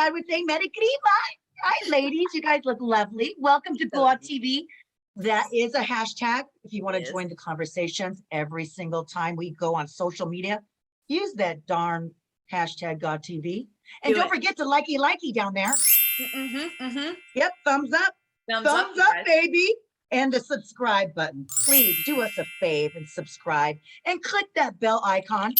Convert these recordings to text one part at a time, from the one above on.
I would say Metacrima. Hi, ladies. You guys look lovely. Welcome to GAW TV. That is a hashtag. If you want to join the conversations every single time we go on social media, use that darn hashtag GAW TV. And don't forget to likey down there. Yep, thumbs up. Thumbs up, baby. And the subscribe button. Please do us a fave and subscribe and click that bell icon.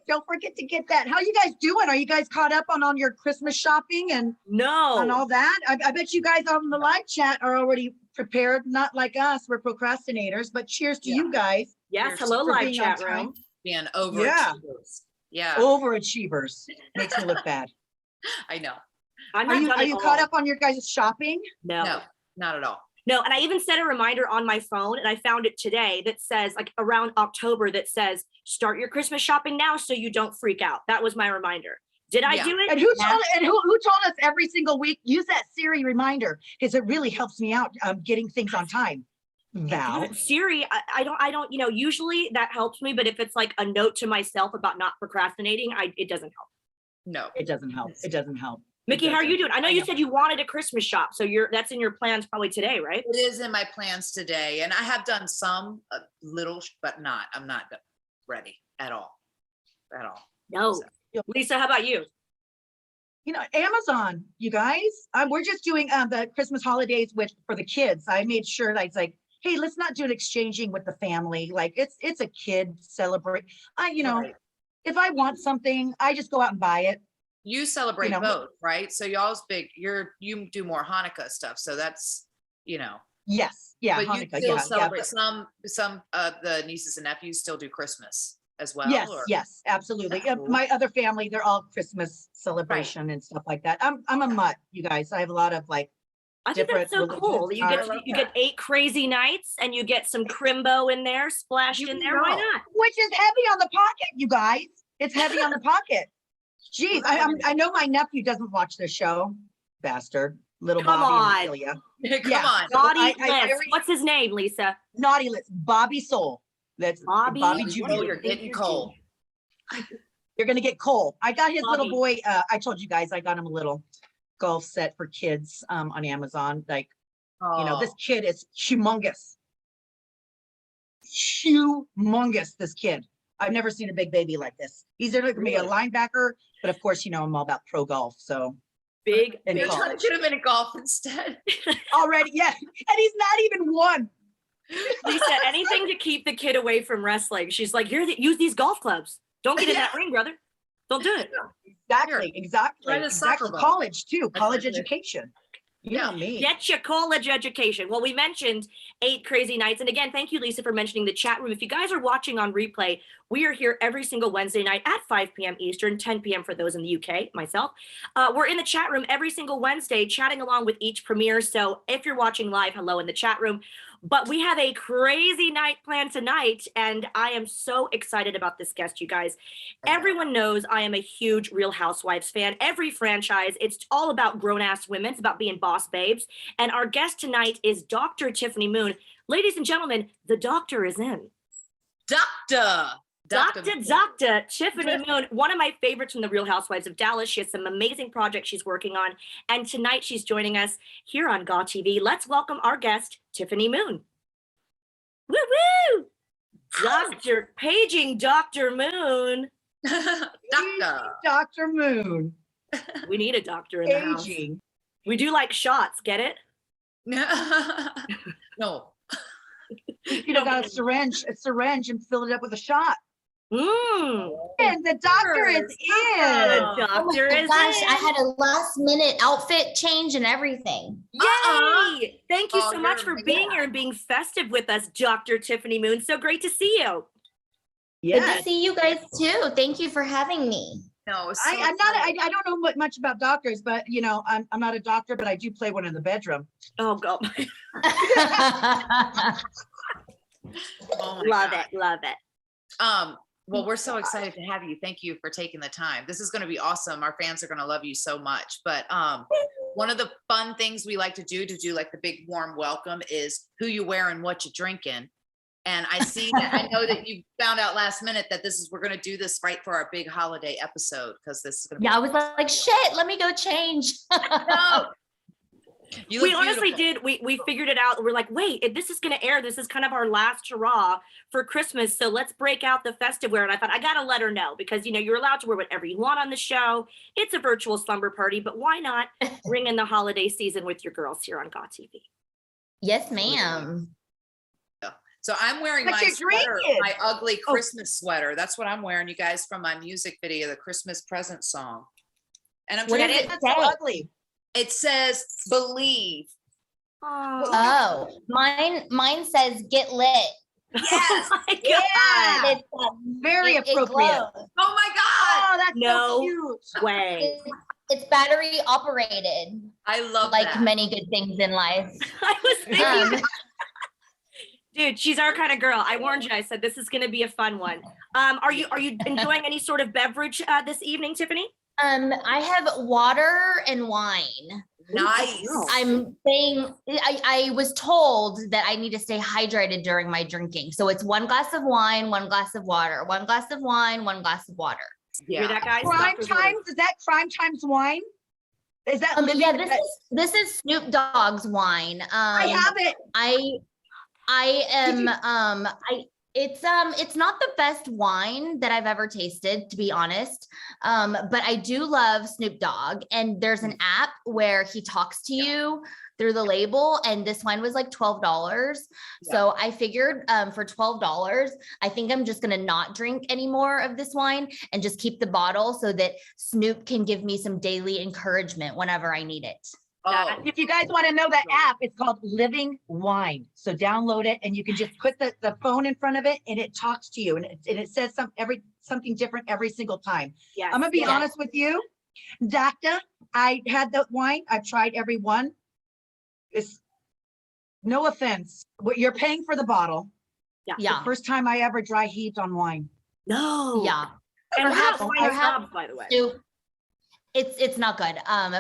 Don't forget to get that. How you guys doing? Are you guys caught up on your Christmas shopping and all that? I bet you guys on the live chat are already prepared. Not like us, we're procrastinators. But cheers to you guys. Yes, hello live chat room. Being overachievers. Yeah. Overachievers. Makes me look bad. I know. Are you caught up on your guys' shopping? No, not at all. No, and I even set a reminder on my phone, and I found it today that says, like around October, that says, start your Christmas shopping now so you don't freak out. That was my reminder. Did I do it? And who told us every single week, use that Siri reminder, because it really helps me out getting things on time. Val. Siri, I don't, usually that helps me, but if it's like a note to myself about not procrastinating, it doesn't help. No, it doesn't help. It doesn't help. Mickie, how are you doing? I know you said you wanted a Christmas shop, so that's in your plans probably today, right? It is in my plans today, and I have done some little, but I'm not ready at all. No. So. Lisa, how about you? Amazon, you guys. We're just doing the Christmas holidays for the kids. I made sure that it's like, hey, let's not do an exchanging with the family. Like it's a kid celebrate. Right. If I want something, I just go out and buy it. You celebrate both, right? So y'all's you do more Hanukkah stuff. So that's, Yes. Yeah. But Hanukkah, you still celebrate some of the nieces and nephews still do Christmas as well. Yes. Yes, absolutely. Cool. My other family, they're all Christmas celebration and stuff like that. I'm a mutt, you guys. I have a lot of I think that's so cool. You get 8 crazy nights and you get some crimbo in there, splashed in there. Why not? Which is heavy on the pocket, you guys. It's heavy on the pocket. Jeez, I know my nephew doesn't watch the show. Bastard. Little Bobby and Celia. Come on. Naughty Liz. What's his name, Lisa? Naughty Liz. Bobby Soul. That's Bobby Jr. You're getting cold. You're going to get cold. I got his little boy. I told you guys, I got him a little golf set for kids on Amazon. This kid is humongous. Humongous, this kid. I've never seen a big baby like this. He's going to be a linebacker, but of course, I'm all about pro golf. So big. You're trying to get him into golf instead. Already, yeah. And he's not even one. Lisa, anything to keep the kid away from wrestling. She's like, use these golf clubs. Don't get in that ring, brother. Don't do it. Exactly. College too. College education. You know me. Get your college education. Well, we mentioned 8 crazy nights. And again, thank you, Lisa, for mentioning the chat room. If you guys are watching on replay, we are here every single Wednesday night at 5 p.m. Eastern, 10 p.m. for those in the UK, myself. We're in the chat room every single Wednesday, chatting along with each premiere. So if you're watching live, hello in the chat room. But we have a crazy night planned tonight, and I am so excited about this guest, you guys. Everyone knows I am a huge Real Housewives fan. Every franchise, it's all about grown-ass women. It's about being boss babes. And our guest tonight is Dr. Tiffany Moon. Ladies and gentlemen, the doctor is in. Dr. Tiffany Moon, one of my favorites from the Real Housewives of Dallas. She has some amazing projects she's working on. And tonight she's joining us here on GAW TV. Let's welcome our guest, Tiffany Moon. Woo woo! Paging Dr. Moon. Dr. Moon. We need a doctor in the house. We do like shots, get it? No. Got a syringe and fill it up with a shot. And the doctor is in. The doctor is in. I had a last minute outfit change and everything. Yay! Thank you so much for being here and being festive with us, Dr. Tiffany Moon. So great to see you. Good to see you guys too. Thank you for having me. No, I don't know much about doctors, but I'm not a doctor, but I do play one in the bedroom. Oh God. Love it. Well, we're so excited to have you. Thank you for taking the time. This is going to be awesome. Our fans are going to love you so much. But one of the fun things we like to do like the big warm welcome is who you wearing, what you drinking. And I see that, I know that you found out last minute that we're going to do this right for our big holiday episode, because this is going to Yeah, I was like, shit, let me go change. no. You We look honestly beautiful. did. We figured it out. We're like, wait, if this is going to air, this is kind of our last hurrah for Christmas. So let's break out the festive wear. And I thought, I got to let her know, because, you know, you're allowed to wear whatever you want on the show. It's a virtual slumber party, but why not ring in the holiday season with your girls here on GAW TV? Yes, ma'am. So I'm wearing But my you're sweater, drinking. my ugly Christmas sweater. That's what I'm wearing, you guys, from my music video, the Christmas present song. And I'm What trying does to, it That's so say? ugly. it says believe. Oh, mine says get lit. Yes. Oh my God. Yeah. It's, Very it appropriate. glows. Oh my God. Oh, that's No. so cute. Way. It's battery operated, I love like that. many good things in life. I was thinking, Um, dude, she's our kind of girl. I warned you. I said, this is going to be a fun one. Are you enjoying any sort of beverage this evening, Tiffany? I have water and wine. Nice. I'm saying I was told that I need to stay hydrated during my drinking. So it's 1 glass of wine, 1 glass of water, 1 glass of wine, 1 glass of water. You're that guy? Crime Doctor's Times, orders. is that Crime Times wine? Is that living? Yeah, this is Snoop Dogg's wine. I have it. I am it's not the best wine that I've ever tasted, to be honest. But I do love Snoop Dogg, and there's an app where he talks to you through the label, and this wine was like $12. So I figured for $12, I think I'm just gonna not drink any more of this wine and just keep the bottle so that Snoop can give me some daily encouragement whenever I need it. Oh, If you guys want to know that app, it's called Living Wine. So download it, and you can just put the phone in front of it, and it talks to you, and it says something different every single time. Yes. I'm gonna be Yes. honest with you, Doctor. I had the wine. I've tried every one. It's no offense. What you're paying for the bottle. Yeah, First time I ever dry heaved on wine. No. yeah. And we're not Perhaps- wine perhaps snobs, by the way. Snoop, it's not good.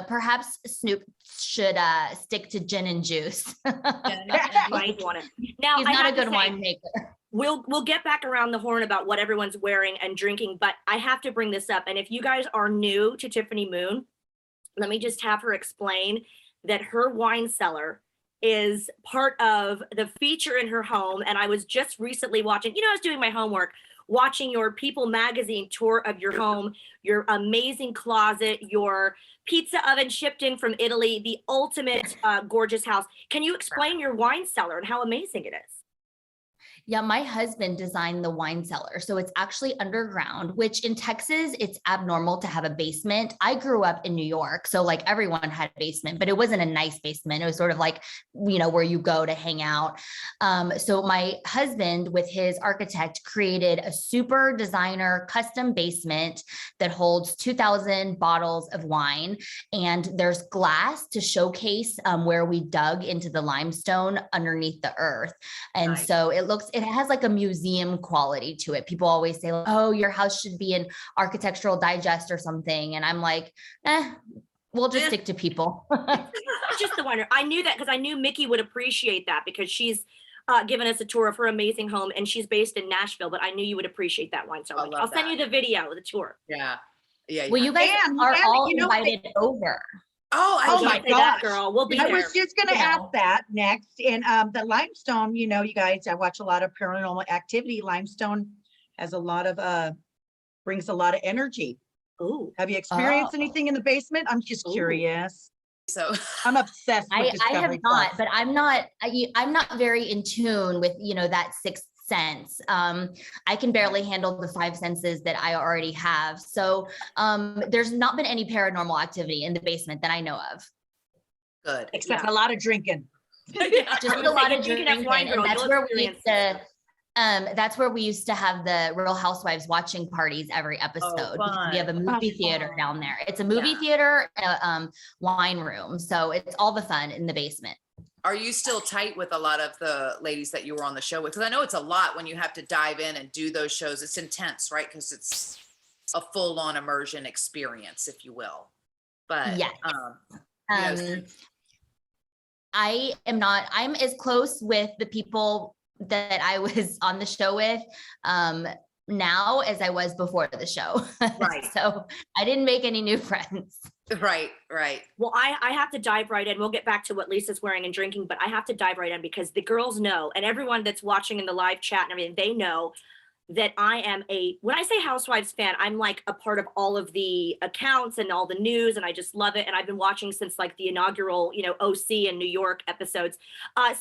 Perhaps Snoop should stick to gin and juice. Might want it. Now, He's I not a have to good say, winemaker. We'll get back around the horn about what everyone's wearing and drinking, but I have to bring this up. And if you guys are new to Tiffany Moon, let me just have her explain that her wine cellar is part of the feature in her home. And I was just recently watching, I was doing my homework, watching your People magazine tour of your home, your amazing closet, your pizza oven shipped in from Italy, the ultimate gorgeous house. Can you explain your wine cellar and how amazing it is? Yeah, my husband designed the wine cellar. So it's actually underground, which in Texas, it's abnormal to have a basement. I grew up in New York, so like everyone had a basement, but it wasn't a nice basement. It was sort of like, where you go to hang out. So my husband with his architect created a super designer custom basement that holds 2,000 bottles of wine. And there's glass to showcase where we dug into the limestone underneath the earth. And Nice. so it has like a museum quality to it. People always say, oh, your house should be an Architectural Digest or something. And I'm like, we'll just stick to People. Just the wonder. I knew that because I knew Mickie would appreciate that because she's given us a tour of her amazing home and she's based in Nashville, but I knew you would appreciate that wine. So I love I'll send that. you the video of the tour. yeah. Yeah. Well, you guys And- are and all you know what invited over. Oh, Oh Don't my say that, gosh. girl. We'll be I there. was just gonna Yeah. ask that next. And the limestone, you guys, I watch a lot of paranormal activity. Limestone has a lot of brings a lot of energy. Ooh. Have you experienced Oh. anything in the basement? I'm just Ooh. curious. so I'm obsessed with I Discovery have not, Plus. but I'm not very in tune with, that sixth sense. I can barely handle the 5 senses that I already have. So there's not been any paranormal activity in the basement that I know of. good. Except a lot of drinking. Just a lot of drinking, and that's where we used to. That's where we used to have the Real Housewives watching parties every episode. Because we have a movie theater fun. down there. It's a movie theater, wine room. So it's all the fun in the basement. Are you still tight with a lot of the ladies that you were on the show with? Because I know it's a lot when you have to dive in and do those shows. It's intense, right? Because it's a full-on immersion experience, if you will. But Yes. yes. I'm as close with the people that I was on the show with now as I was before the show. Right. So I didn't make any new friends. Right, right. Well, I have to dive right in. We'll get back to what Lisa's wearing and drinking, but I have to dive right in because the girls know, and everyone that's watching in the live chat and everything, they know that I am when I say Housewives fan, I'm like a part of all of the accounts and all the news, and I just love it. And I've been watching since like the inaugural, OC and New York episodes.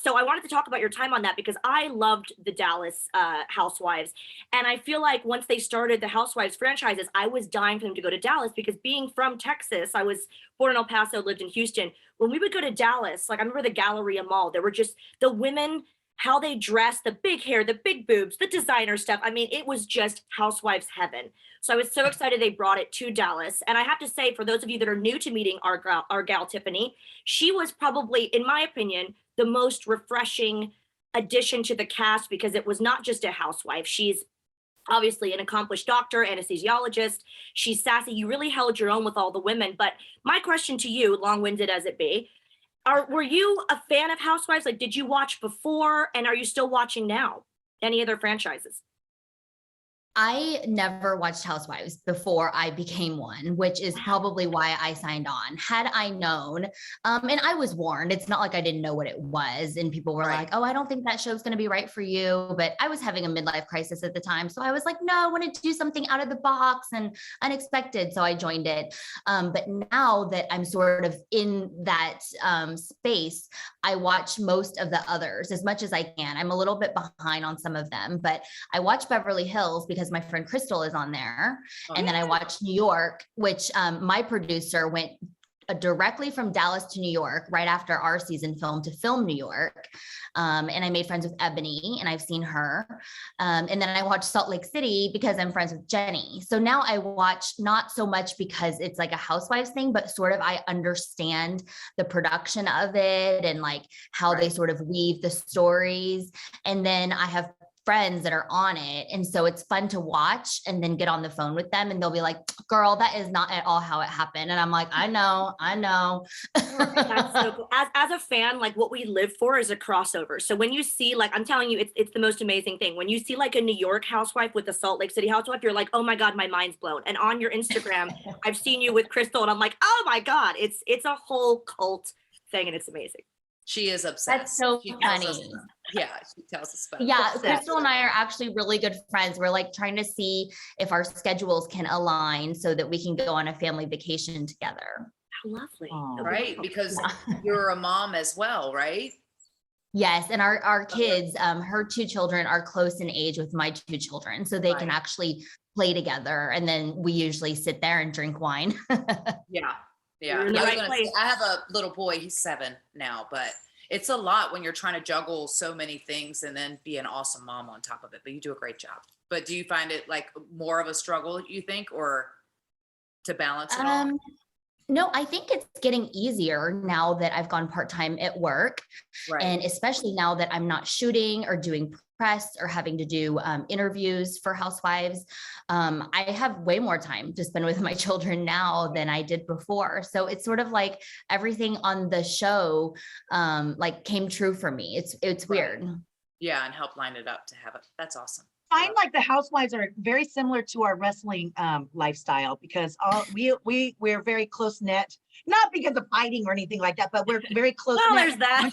So I wanted to talk about your time on that because I loved the Dallas Housewives. And I feel like once they started the Housewives franchises, I was dying for them to go to Dallas because being from Texas, I was born in El Paso, lived in Houston. When we would go to Dallas, like I remember the Galleria Mall, there were just the women, how they dressed, the big hair, the big boobs, the designer stuff. I mean, it was just Housewives heaven. So I was so excited they brought it to Dallas. And I have to say, for those of you that are new to meeting our gal Tiffany, she was probably, in my opinion, the most refreshing addition to the cast because it was not just a housewife. She's obviously an accomplished doctor, anesthesiologist. She's sassy. You really held your own with all the women. But my question to you, long-winded as it be, were you a fan of Housewives? Like, did you watch before, and are you still watching now? Any other franchises? I never watched Housewives before I became one, which is probably why I signed on. Had I known, and I was warned, it's not like I didn't know what it was. And people were like, oh, I don't think that show's going to be right for you. But I was having a midlife crisis at the time. So I was like, no, I want to do something out of the box and unexpected. So I joined it. But now that I'm sort of in that space, I watch most of the others as much as I can. I'm a little bit behind on some of them, but I watch Beverly Hills because my friend Crystal is on there. And then I watched New York, which my producer went directly from Dallas to New York right after our season film to film New York. And I made friends with Ebony and I've seen her. And then I watched Salt Lake City because I'm friends with Jenny. So now I watch not so much because it's like a Housewives thing, but sort of I understand the production of it and like how they sort of weave the stories. And then I have friends that are on it. And so it's fun to watch and then get on the phone with them and they'll be like, girl, that is not at all how it happened. And I'm like, I know. That's so cool. As a fan, like what we live for is a crossover. So when you see, like, I'm telling you, it's the most amazing thing. When you see like a New York housewife with a Salt Lake City housewife, you're like, oh my God, my mind's blown. And on your Instagram, I've seen you with Crystal and I'm like, oh my God, it's a whole cult thing and it's amazing. She is obsessed. That's so funny. Yeah, she tells us about Yeah, it. Crystal and I are actually really good friends. We're like trying to see if our schedules can align so that we can go on a family vacation together. How lovely. Right, because you're a mom as well, right? Yes, and our kids, her two children are close in age with my two children, so they can actually play together. And then we usually sit there and drink wine. Yeah. I have a little boy, he's 7 now, but it's a lot when you're trying to juggle so many things and then be an awesome mom on top of it, but you do a great job. But do you find it like more of a struggle, you think, or to balance it all? No, I think it's getting easier now that I've gone part-time at work. Right. And especially now that I'm not shooting or doing press or having to do interviews for Housewives. I have way more time to spend with my children now than I did before. So it's sort of like everything on the show like came true for me. It's weird. Yeah, and help line it up to have it. That's awesome. I find like the housewives are very similar to our wrestling lifestyle because we're very close knit, not because of fighting or anything like that, but we're very close knit. Well, there's that.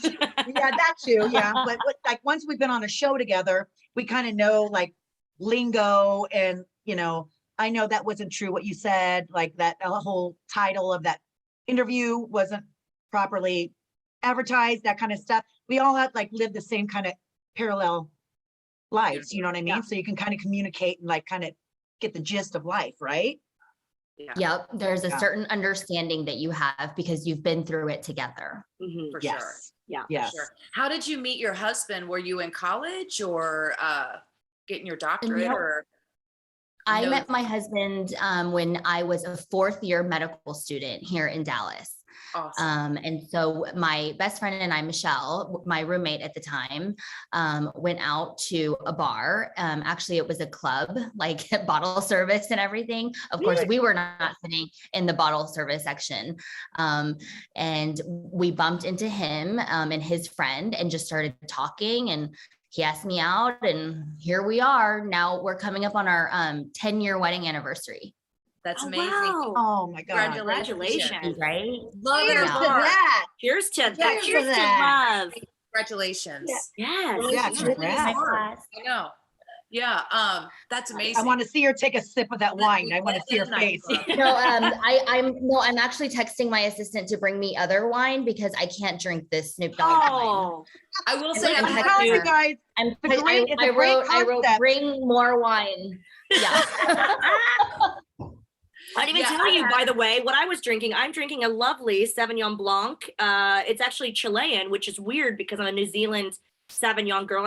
Yeah, that too. Yeah. But like once we've been on a show together, we kind of know like lingo and, I know that wasn't true what you said, like that whole title of that interview wasn't properly advertised, that kind of stuff. We all have like lived the same kind of parallel lives, you know what I mean? Yeah. So you can kind of communicate and like kind of get the gist of life, right? Yeah. Yep. There's a certain understanding that you have because you've been through it together. Mhm. For Yes. sure. Yeah. Yes. Sure. How did you meet your husband? Were you in college or getting your doctorate? No. Or I met my husband when I was a 4th year medical student here in Dallas. Awesome. And so my best friend and I, Michelle, my roommate at the time, went out to a bar. Actually, it was a club, like bottle service and everything. Of course, we were not sitting in the bottle service section. And we bumped into him and his friend and just started talking. And he asked me out, and here we are. Now we're coming up on our 10-year wedding anniversary. That's Oh, amazing. wow. Oh my God. Congratulations. Right? Love it. Cheers Yeah. to that. Cheers to that. Cheers to Cheers to that. love. Congratulations. Yes. Yeah, It's really congrats. hard. I know. Yeah. That's amazing. I want to see her take a sip of that wine. I want to see her face. No, I'm actually texting my assistant to bring me other wine because I can't drink this Snoop Dogg wine. Oh, I will say I'm I'm I'm telling you texting her. guys, I'm, It's a great- it's a I great wrote, concept. bring more wine. Yeah. I didn't even Yeah, tell I you, had- by the way, what I was drinking. I'm drinking a lovely Sauvignon Blanc. It's actually Chilean, which is weird because I'm a New Zealand Sauvignon girl.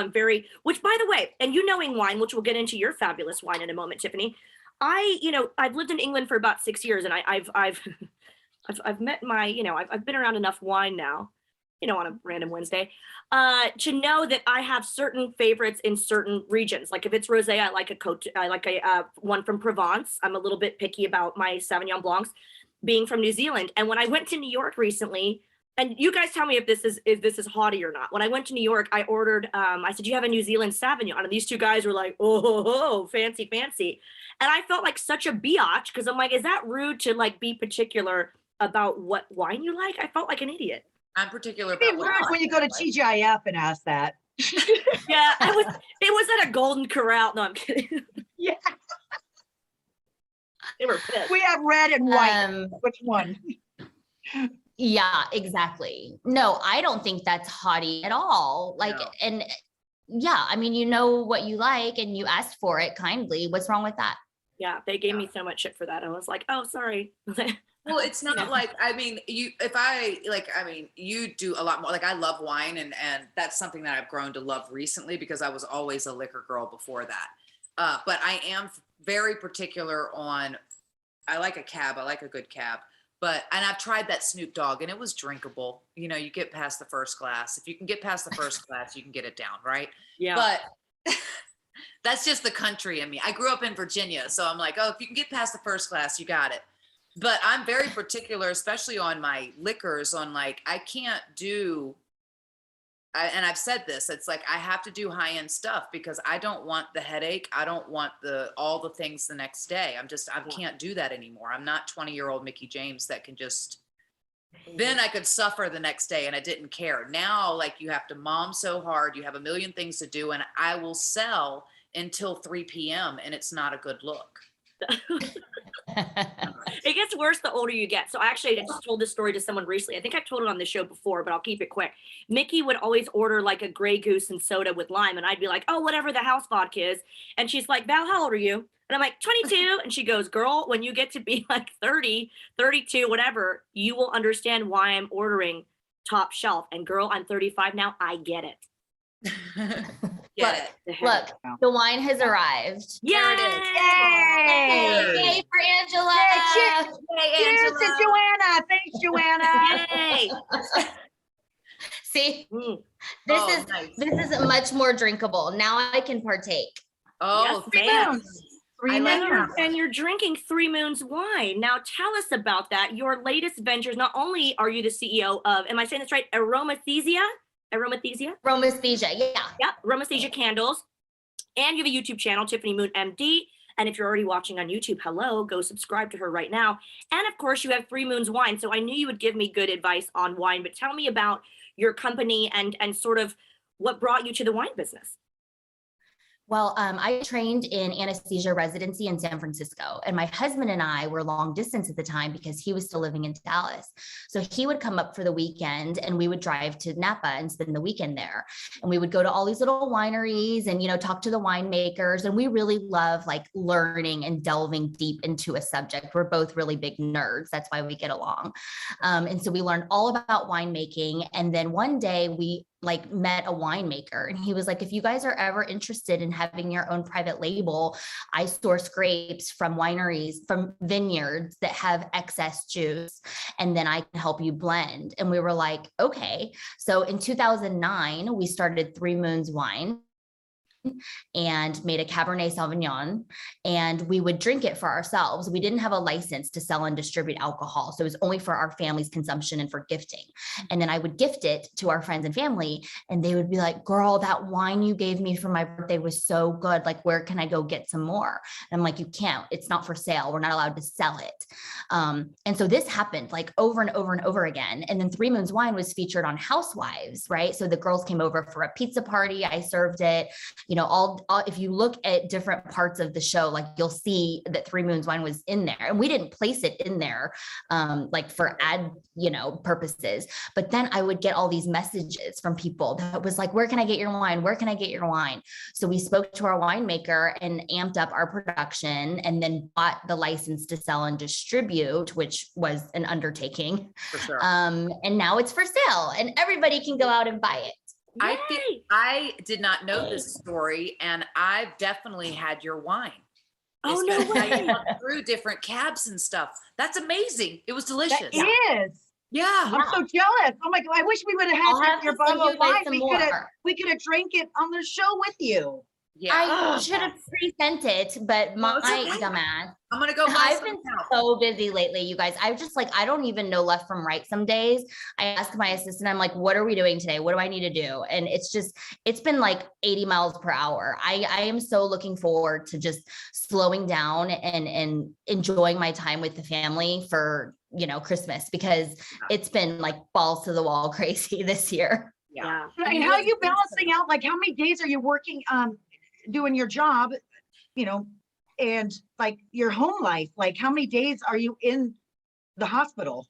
Which by the way, and you knowing wine, which we'll get into your fabulous wine in a moment, Tiffany. I've lived in England for about 6 years, and I've met my, I've been around enough wine now, on a random Wednesday, to know that I have certain favorites in certain regions. Like if it's rosé, I like a one from Provence. I'm a little bit picky about my Sauvignon Blancs, being from New Zealand. And when I went to New York recently, and you guys tell me if this is haughty or not. When I went to New York, I ordered, I said, "Do you have a New Zealand Sauvignon?" And these two guys were like, "Oh, fancy, fancy." And I felt like such a biatch because I'm like, is that rude to like be particular about what wine you like? I felt like an idiot. I'm particular it'd be about what weird I when you like. go to TGIF and ask that. Yeah, it was at a Golden Corral. No, I'm kidding. Yeah. They were pissed. We have red and white. Which one? Yeah, exactly. No, I don't think that's haughty at all. Like, No. and yeah, I mean, you know what you like and you asked for it kindly. What's wrong with that? Yeah, they gave me so much shit for that. I was like, oh, sorry. Well, it's not like, you do a lot more. Like I love wine and that's something that I've grown to love recently because I was always a liquor girl before that. But I am very particular on, I like a cab. I like a good cab. And I've tried that Snoop Dogg and it was drinkable. You get past the first glass. If you can get past the first glass, you can get it down, right? Yeah. But that's just the country in me. I grew up in Virginia. So I'm like, oh, if you can get past the first glass, you got it. But I'm very particular, especially on my liquors, on like, I can't do, and I've said this, it's like, I have to do high-end stuff because I don't want the headache. I don't want all the things the next day. I can't do that anymore. I'm not 20-year-old Mickie James that can just, then I could suffer the next day and I didn't care. Now, like you have to mom so hard, you have a million things to do and I will sell until 3 p.m. and it's not a good look. It gets worse the older you get. So I just told this story to someone recently. I think I've told it on the show before, but I'll keep it quick. Mickie would always order like a Grey Goose and soda with lime. And I'd be like, oh, whatever the house vodka is. And she's like, Val, how old are you? And I'm like, 22. And she goes, girl, when you get to be like 30, 32, whatever, you will understand why I'm ordering top shelf. And girl, I'm 35 now. I get it. Get it. Look, the wine has arrived. Yeah, There it is. Yay! Yay for Angela. Yay, cheers. Cheers to Joanna. Thanks, Joanna. Yay. See, Mm. this is much more drinkable. Now I can partake. Oh, Yes, ma'am. Three I like moons. And you're drinking 3 Moons wine. Now tell us about that. Your latest ventures. Not only are you the CEO of, am I saying this right? Aromathesia? Aromasthesia, yeah. Yep, Aromathesia candles. And you have a YouTube channel, Tiffany Moon MD. And if you're already watching on YouTube, hello, go subscribe to her right now. And of course, you have 3 Moons wine. So I knew you would give me good advice on wine, but tell me about your company and sort of what brought you to the wine business. Well, I trained in anesthesia residency in San Francisco, and my husband and I were long distance at the time because he was still living in Dallas. So he would come up for the weekend and we would drive to Napa and spend the weekend there. And we would go to all these little wineries and, talk to the winemakers. And we really love like learning and delving deep into a subject. We're both really big nerds. That's why we get along. And so we learned all about winemaking. And then one day we met a winemaker and he was like, if you guys are ever interested in having your own private label, I source grapes from wineries, from vineyards that have excess juice, and then I can help you blend. And we were like, okay. So in 2009, we started 3 Moons Wine. and made a Cabernet Sauvignon, and we would drink it for ourselves. We didn't have a license to sell and distribute alcohol. So it was only for our family's consumption and for gifting. And then I would gift it to our friends and family, and they would be like, girl, that wine you gave me for my birthday was so good. Like, where can I go get some more? And I'm like, you can't, it's not for sale. We're not allowed to sell it. And so this happened like over and over and over again. And then Three Moons Wine was featured on Housewives, right? So the girls came over for a pizza party. I served it, you know, all if you look at different parts of the show, like you'll see that Three Moons Wine was in there, and we didn't place it in there, like for ad, you know, purposes. But then I would get all these messages from people that was like, where can I get your wine? Where can I get your wine? So we spoke to our winemaker and amped up our production, and then bought the license to sell and distribute, which was an undertaking. For sure. And now it's for sale and everybody can go out and buy it. I did not know this story, and I've definitely had your wine. Oh, no Especially how you way. walk through different cabs and stuff. That's amazing. It was delicious. That is. Yeah. I'm so jealous. Oh my God. I wish we would have I'll had have your to send bottle you of guys wine. some We could have drank it on the show with you. Yeah. I Oh, should have pre-sent it, but my it's okay. dumbass. I'm going to go buy I've some been now. so busy lately, you guys. I just like, I don't even know left from right some days. I ask my assistant, I'm like, what are we doing today? What do I need to do? And it's been like 80 miles per hour. I am so looking forward to just slowing down and enjoying my time with the family for, you know, Christmas, because it's been like balls to the wall crazy this year. Yeah. And how are you balancing out? Like, how many days are you working, doing your job, you know, and like your home life? Like, how many days are you in the hospital?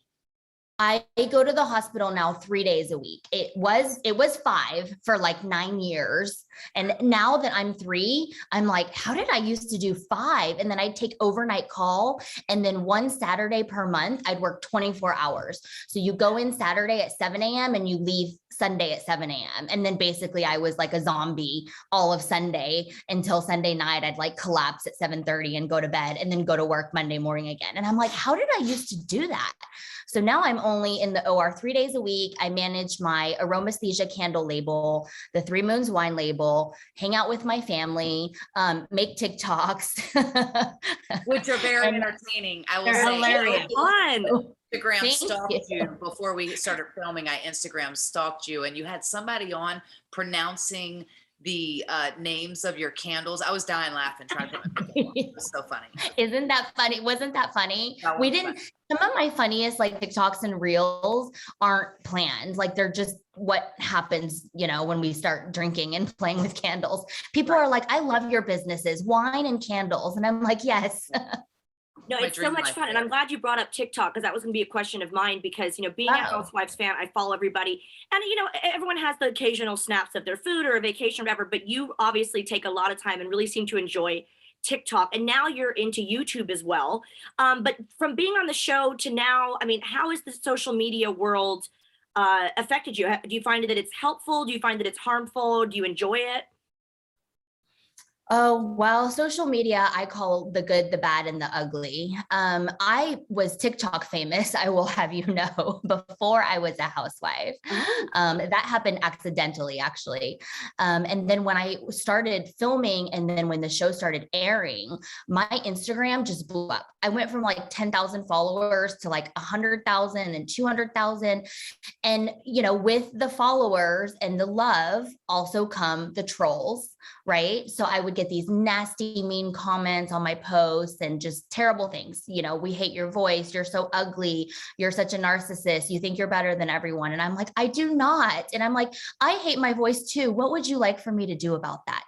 I go to the hospital now 3 days a week. It was 5 for like 9 years. And now that I'm 3, I'm like, how did I used to do 5? And then I'd take overnight call. And then one Saturday per month, I'd work 24 hours. So you go in Saturday at 7 a.m. and you leave Sunday at 7 a.m. And then basically I was like a zombie all of Sunday until Sunday night. I'd like collapse at 7:30 and go to bed and then go to work Monday morning again. And I'm like, how did I used to do that? So now I'm only in the OR 3 days a week. I manage my aromasthesia candle label, the Three Moons wine label, hang out with my family, make TikToks. Which are very And entertaining. I will they're say. hilarious. Fun. Instagram Thank stalked you. you before we started filming. I Instagram stalked you, and you had somebody on pronouncing the names of your candles. I was dying laughing trying to put my picture on. It was so funny. Isn't that funny? Wasn't that funny? That We was didn't, funny. some of my funniest like TikToks and reels aren't planned. Like they're just what happens, you know, when we start drinking and playing with candles. People are like, I love your businesses, wine and candles. And I'm like, yes. No, My it's so dream much life fun. And there. I'm glad you brought up TikTok, because that was going to be a question of mine, because, you know, being a Oh. Housewives fan, I follow everybody. And, you know, everyone has the occasional snaps of their food or a vacation or whatever, but you obviously take a lot of time and really seem to enjoy TikTok. And now you're into YouTube as well. But from being on the show to now, I mean, how has the social media world affected you? Do you find that it's helpful? Do you find that it's harmful? Do you enjoy it? Oh, well, social media, I call the good, the bad, and the ugly. I was TikTok famous, I will have you know, before I was a housewife. That happened accidentally, actually. And then when I started filming, and then when the show started airing, my Instagram just blew up. I went from like 10,000 followers to like 100,000 and 200,000. And, you know, with the followers and the love also come the trolls, right? So I would get these nasty, mean comments on my posts and just terrible things. You know, we hate your voice. You're so ugly. You're such a narcissist. You think you're better than everyone. And I'm like, I do not. And I'm like, I hate my voice too. What would you like for me to do about that?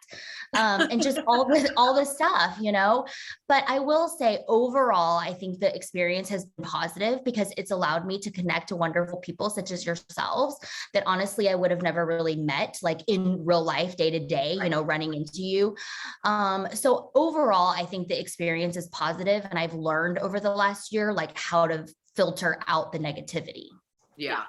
And just all this stuff, you know. But I will say overall, I think the experience has been positive, because it's allowed me to connect to wonderful people such as yourselves that honestly I would have never really met like in real life, day to day, you know, running into you. So overall, I think the experience is positive, and I've learned over the last year like how to filter out the negativity. Yeah.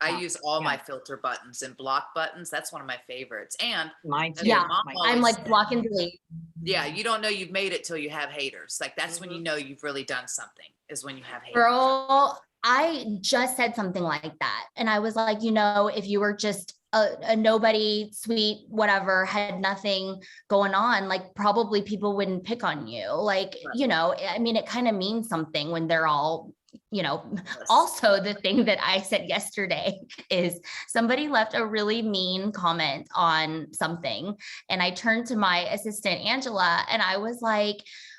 I Yeah. use all Yeah. my filter buttons and block buttons. That's one of my favorites. And Mine too. Yeah, mom Mine- I'm always like block and delete. yeah, you don't know you've made it till you have haters. Like that's when you know you've really done something, is when you have haters. Girl, I just said something like that. And I was like, you know, if you were just a nobody, sweet, whatever, had nothing going on, like probably people wouldn't pick on you. Like, you know, I mean, it kind of means something when they're all, you know. Also, the thing that I said yesterday is somebody left a really mean comment on something. And I turned to my assistant, Angela, and I was like,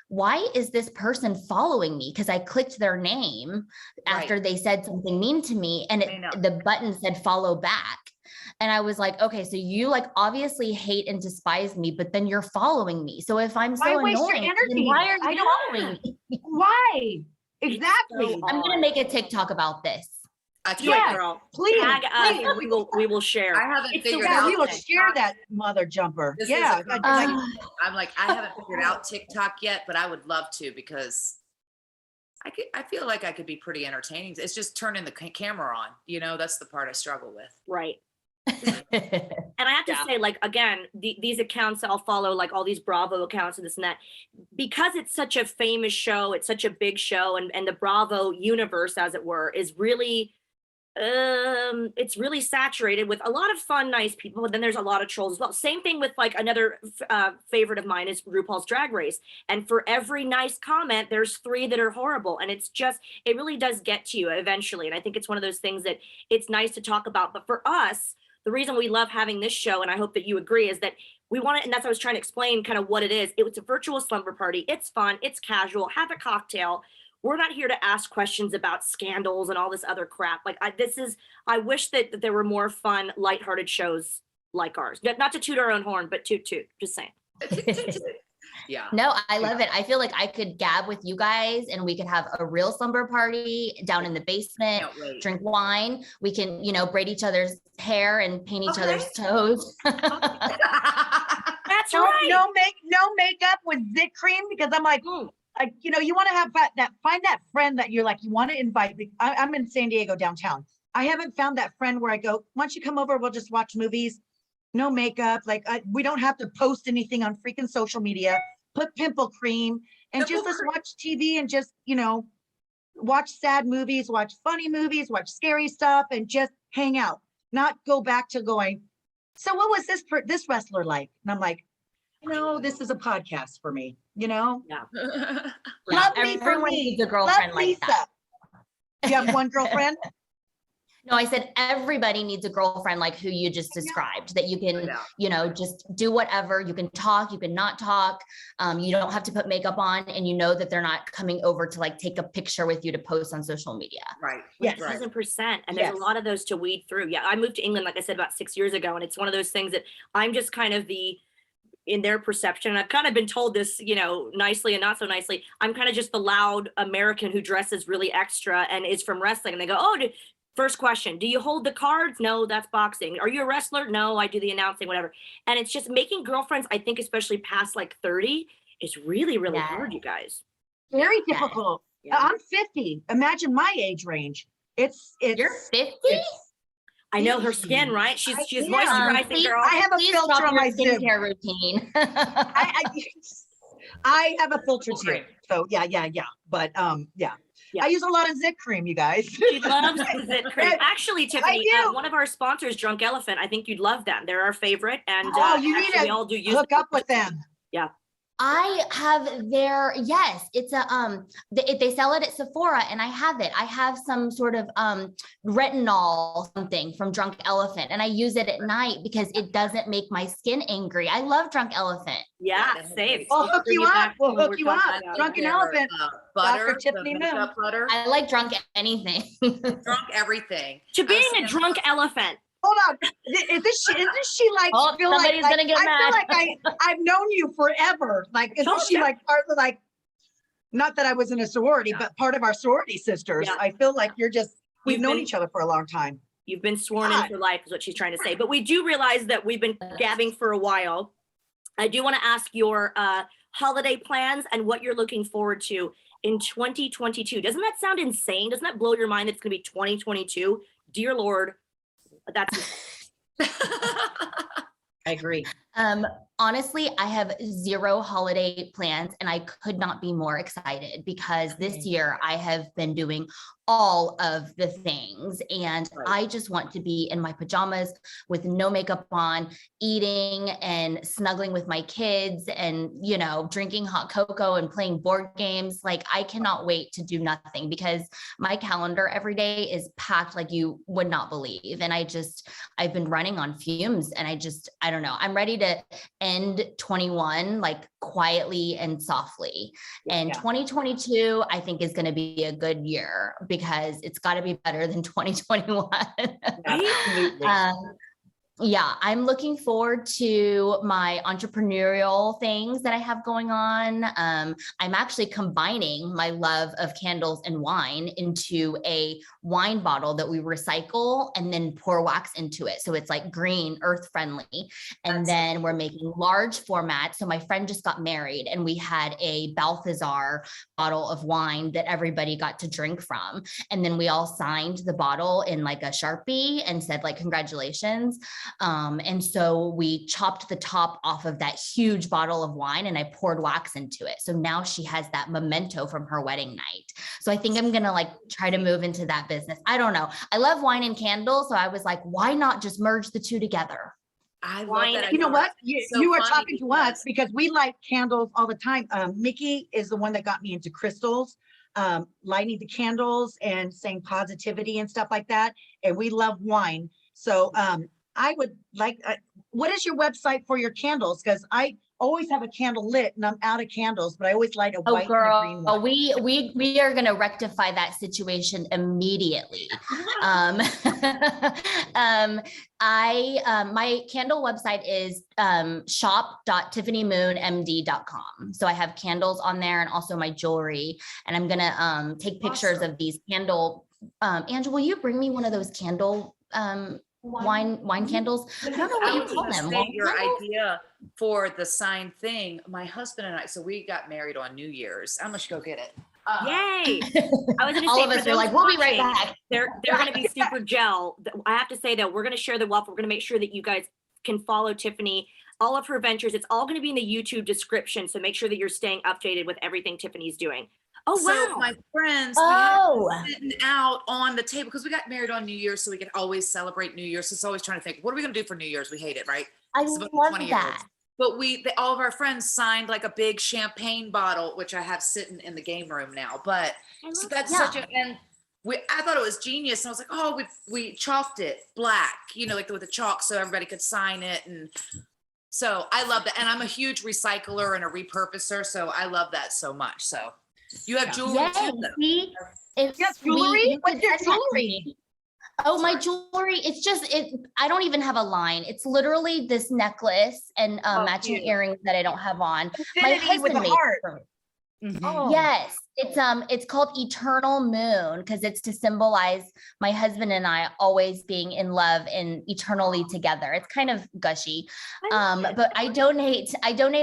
why is this person following me? Because I clicked their name after they said something mean to me, and the button said follow back. And I was like, okay, so you like obviously hate and despise me, but then you're following me. So if I'm so annoying, then why are you following me? Why? Exactly. So I'm gonna make a TikTok about this. Do it, girl. Please, Tag us, please. and we will share. I haven't It's figured the out. We will TikTok. share that mother jumper. This Yeah. is a- I'm like, I haven't figured out TikTok yet, but I would love to, because I feel like I could be pretty entertaining. It's just turning the camera on, you know, that's the part I struggle with. Right. And I have to say, like, again, these accounts I'll follow, like all these Bravo accounts and this and that, because it's such a famous show, it's such a big show, and the Bravo universe, as it were, is really, it's really saturated with a lot of fun, nice people, but then there's a lot of trolls as well. Same thing with like another favorite of mine is RuPaul's Drag Race. And for every nice comment, there's 3 that are horrible. And it's just, it really does get to you eventually. And I think it's one of those things that it's nice to talk about. But for us, the reason we love having this show, and I hope that you agree, is that we want it, and that's what I was trying to explain kind of what it is. It's a virtual slumber party. It's fun. It's casual. Have a cocktail. We're not here to ask questions about scandals and all this other crap. Like I wish that there were more fun, lighthearted shows like ours. Not to toot our own horn, but toot, just saying. Yeah. No, I love it. I feel like I could gab with you guys and we could have a real slumber party down in the basement, drink wine. We can, you know, braid each other's hair and paint each other's toes. That's No, right. no makeup with zit cream, because I'm like, you know, you want to have find that friend that you're like, you want to invite. I'm in San Diego downtown. I haven't found that friend where I go, why don't you come over? We'll just watch movies. No makeup. Like we don't have to post anything on freaking social media. Put pimple cream and let's watch TV and just, you know, watch sad movies, watch funny movies, watch scary stuff, and just hang out. Not go back to going, so what was this wrestler like? And I'm like, you know, this is a podcast for me, you know? Yeah. Love me for Everyone me. needs a girlfriend Love like that. You have one girlfriend? No, I said everybody needs a girlfriend like who you just described, that you can, you know, just do whatever. You can talk, you can not talk. You don't have to put makeup on, and you know that they're not coming over to like take a picture with you to post on social media. Right. Yes. 1000%. And there's a lot of those to weed through. Yeah. I moved to England, like I said, about 6 years ago. And it's one of those things that I'm just kind of in their perception, and I've kind of been told this, you know, nicely and not so nicely, I'm kind of just the loud American who dresses really extra and is from wrestling. And they go, first question, do you hold the cards? No, that's boxing. Are you a wrestler? No, I do the announcing, whatever. And it's just making girlfriends, I think, especially past like 30, is really, really hard, you guys. Very difficult. Yeah. I'm 50. Imagine my age range. It's You're 50? I know her skin, right? She's Yeah. moisturizing, girl. I have a Please filter drop on your my Zoom. skincare routine. I have a filter too. So yeah. But yeah. I use a lot of zit cream, you guys. She loves zit cream. Actually, Tiffany, do. one of our sponsors, Drunk Elephant, I think you'd love them. They're our favorite, and you need we all do use hook up with them. Yeah. I have it's a they sell it at Sephora, and I have it. I have some sort of retinol something from Drunk Elephant, and I use it at night because it doesn't make my skin angry. I love Drunk Elephant. Yeah, save. We'll hook you up. We'll hook you up. About Drunken Elephant. Butter, Dr. Tiffany the Moon. makeup butter, I like drunk anything. drunk everything. To being a drunk elephant. Hold on. Isn't she like, Oh, feel like, somebody's gonna get I mad. feel like I've known you forever. Like, isn't she like part of like, not that I was in a sorority, but part of our sorority sisters. Yeah. I feel like we've You've known been- each other for a long time. You've been sworn in for life is what she's trying to say. But we do realize that we've been gabbing for a while. I do want to ask your holiday plans and what you're looking forward to in 2022. Doesn't that sound insane? Doesn't that blow your mind that it's going to be 2022? Dear Lord, that's I agree. Honestly, I have 0 holiday plans and I could not be more excited because this year I have been doing all of the things and I just want to be in my pajamas with no makeup on, eating and snuggling with my kids and, you know, drinking hot cocoa and playing board games. Like I cannot wait to do nothing because my calendar every day is packed like you would not believe. And I've been running on fumes and I don't know, I'm ready to end 21 like quietly and softly. And 2022, I think is going to be a good year because it's got to be better than 2021. Absolutely. Yeah, I'm looking forward to my entrepreneurial things that I have going on. I'm actually combining my love of candles and wine into a wine bottle that we recycle and then pour wax into it. So it's like green, earth friendly. And then we're making large format. So my friend just got married and we had a Balthazar bottle of wine that everybody got to drink from. And then we all signed the bottle in like a Sharpie and said like, congratulations. And so we chopped the top off of that huge bottle of wine and I poured wax into it. So now she has that memento from her wedding night. So I think I'm going to like try to move into that business. I don't know. I love wine and candles. So I was like, why not just merge the two together? I love that. You know what? So You are funny talking to us because we light candles all the time. Mickie is the one that got me into crystals, lighting the candles and saying positivity and stuff like that. And we love wine. So I would like, what is your website for your candles? Because I always have a candle lit and I'm out of candles, but I always light a white and a green one. We are going to rectify that situation immediately. My candle website is shop.tiffanymoonmd.com. So I have candles on there and also my jewelry. And I'm going to take pictures of these candle. Angela, will you bring me one of those candle wine candles? I don't know what you call them. Your idea for the sign thing, my husband and I, so we got married on New Year's. I'm gonna go get it. Yay! I was gonna all say, of for us are those like, we'll be right watching, back. They're gonna be super gel. I have to say that we're gonna share the wealth. We're gonna make sure that you guys can follow Tiffany, all of her ventures. It's all gonna be in the YouTube description. So make sure that you're staying updated with everything Tiffany's doing. Oh, So wow. my friends, we had sitting out on the table because we got married on New Year's, so we could always celebrate New Year's. So it's always trying to think, what are we gonna do for New Year's? We hate it, right? I It's about love 20 that. years. But all of our friends signed like a big champagne bottle, which I have sitting in the game room now. But so that's such a, and I thought it was genius. And I was like, oh, we chalked it black, you know, like with the chalk so everybody could sign it. And so I love that. And I'm a huge recycler and a repurposer. So I love that so much. So you have jewelry too, though. Yes, jewelry? What's your jewelry? Oh, my jewelry. It's just, I don't even have a line. It's literally this necklace and matching earrings that I don't have on. My Infinity with husband a made heart. it for me. Oh. Yes, it's called Eternal Moon because it's to symbolize my husband and I always being in love and eternally together. It's kind of gushy. But I donate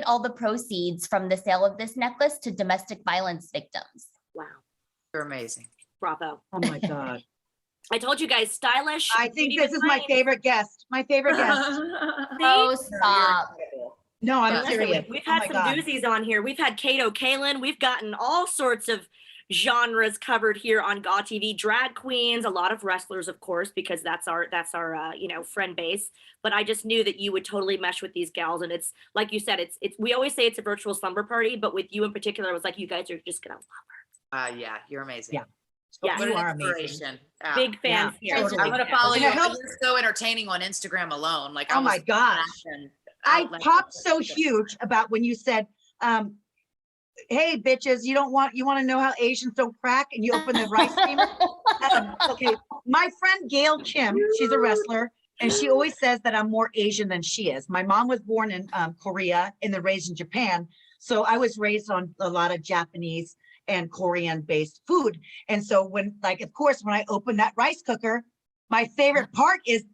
all the proceeds from the sale of this necklace to domestic violence victims. Wow. You're amazing. Bravo. Oh my God. I told you guys, stylish. I think this is my favorite guest. My favorite guest. Oh, stop. No, I'm Listen, serious. we've Oh had my some God. doozies on here. We've had Kato Kalin. We've gotten all sorts of genres covered here on GAW TV. Drag queens, a lot of wrestlers, of course, because that's our friend base. But I just knew that you would totally mesh with these gals. And it's like you said, it's we always say it's a virtual slumber party, but with you in particular, I was like, you guys are just gonna love her. Yeah, you're amazing. Yeah. Yeah, What you an are amazing. inspiration. Yeah. Big fans here. totally. I'm gonna follow And you. it helps- You're so entertaining on Instagram alone. Like, Oh my gosh. I popped so huge. huge about when you said, hey, bitches, you want to know how Asians don't crack and you open the rice steamer? Okay, my friend Gail Kim, she's a wrestler, and she always says that I'm more Asian than she is. My mom was born in Korea and then raised in Japan. So I was raised on a lot of Japanese and Korean based food. And so when, like, of course, when I open that rice cooker, my favorite part is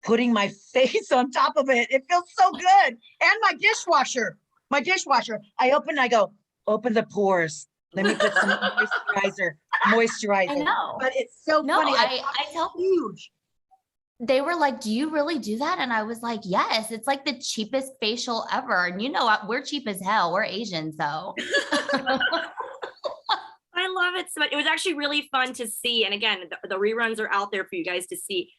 putting my face on top of it. It feels so good. And my dishwasher, I open and I go, open the pores. Let me put some moisturizer. I know. But it's so No, funny. I tell huge. they were like, do you really do that? And I was like, yes, it's like the cheapest facial ever. And you know what? We're cheap as hell. We're Asian, so. I love it so much. It was actually really fun to see. And again, the reruns are out there for you guys to see.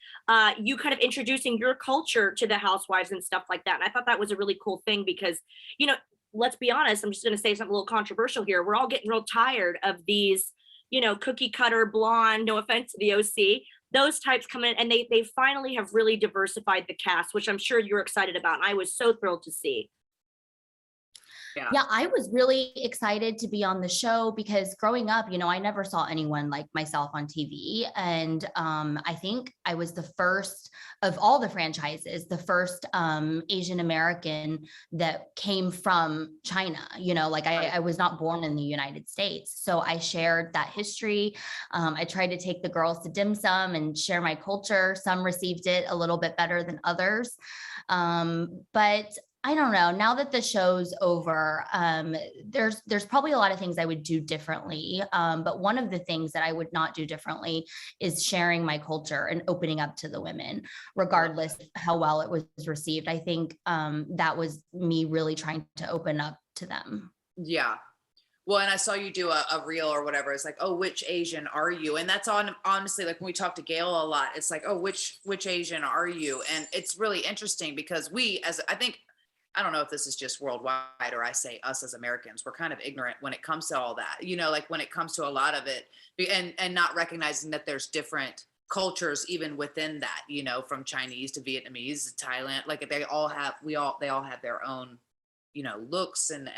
You kind of introducing your culture to the housewives and stuff like that. And I thought that was a really cool thing because, you know, let's be honest, I'm just going to say something a little controversial here. We're all getting real tired of these, you know, cookie cutter blonde, no offense to the OC, those types come in, and they finally have really diversified the cast, which I'm sure you're excited about. And I was so thrilled to see. Yeah, I was really excited to be on the show because growing up, you know, I never saw anyone like myself on TV. And I think I was the first of all the franchises, the first Asian American that came from China. You know, like I was not born in the United States. So I shared that history. I tried to take the girls to dim sum and share my culture. Some received it a little bit better than others. But I don't know. Now that the show's over, there's probably a lot of things I would do differently. But one of the things that I would not do differently is sharing my culture and opening up to the women, regardless how well it was received. I think that was me really trying to open up to them. Yeah. Well, and I saw you do a reel or whatever. It's like, oh, which Asian are you? And that's honestly, like when we talk to Gail a lot, it's like, oh, which Asian are you? And it's really interesting because I don't know if this is just worldwide or I say us as Americans, we're kind of ignorant when it comes to all that, you know, like when it comes to a lot of it and not recognizing that there's different cultures even within that, you know, from Chinese to Vietnamese to Thailand, like they all have their own, you know, looks and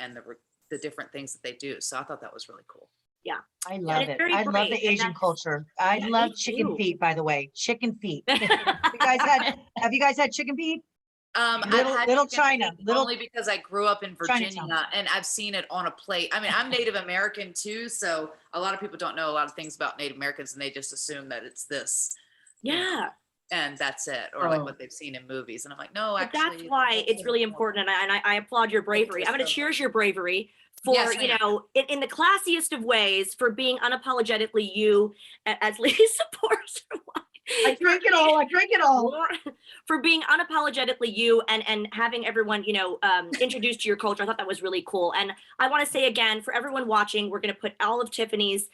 the different things that they do. So I thought that was really cool. Yeah. I love it. very I love great, the and Asian that's- culture. I Yeah, love me chicken too. feet, by the way. Chicken feet. Have you guys had chicken feet? I've had Little chicken China, feet little only because I grew up in Virginia Chinatown. and I've seen it on a plate. I mean, I'm Native American too, so a lot of people don't know a lot of things about Native Americans and they just assume that it's this. Yeah. And that's it, or like what they've seen in movies. And I'm like, no, But actually. that's why it's really important. And I applaud your bravery. I'm going to cheers your bravery for, Yes, you ma'am. know, in the classiest of ways for being unapologetically you, as Lisa pours her wine. I drink it all. For being unapologetically you and having everyone, you know, introduced to your culture. I thought that was really cool. And I want to say again, for everyone watching, we're going to put all of Tiffany's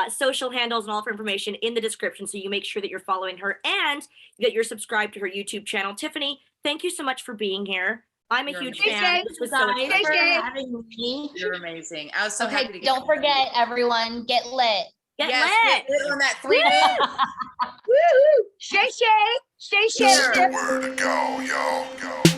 social handles and all of her information in the description. So you make sure that you're following her and that you're subscribed to her YouTube channel. Tiffany, thank you so much for being here. I'm a You're huge amazing. fan. This was so Guys, exciting. for having me. You're amazing. I was so happy to Okay, get don't forget, everyone, get lit. Get Yes, lit. get on that 3 minutes. Woo-hoo. Shay. Spread the word, go, yo, go.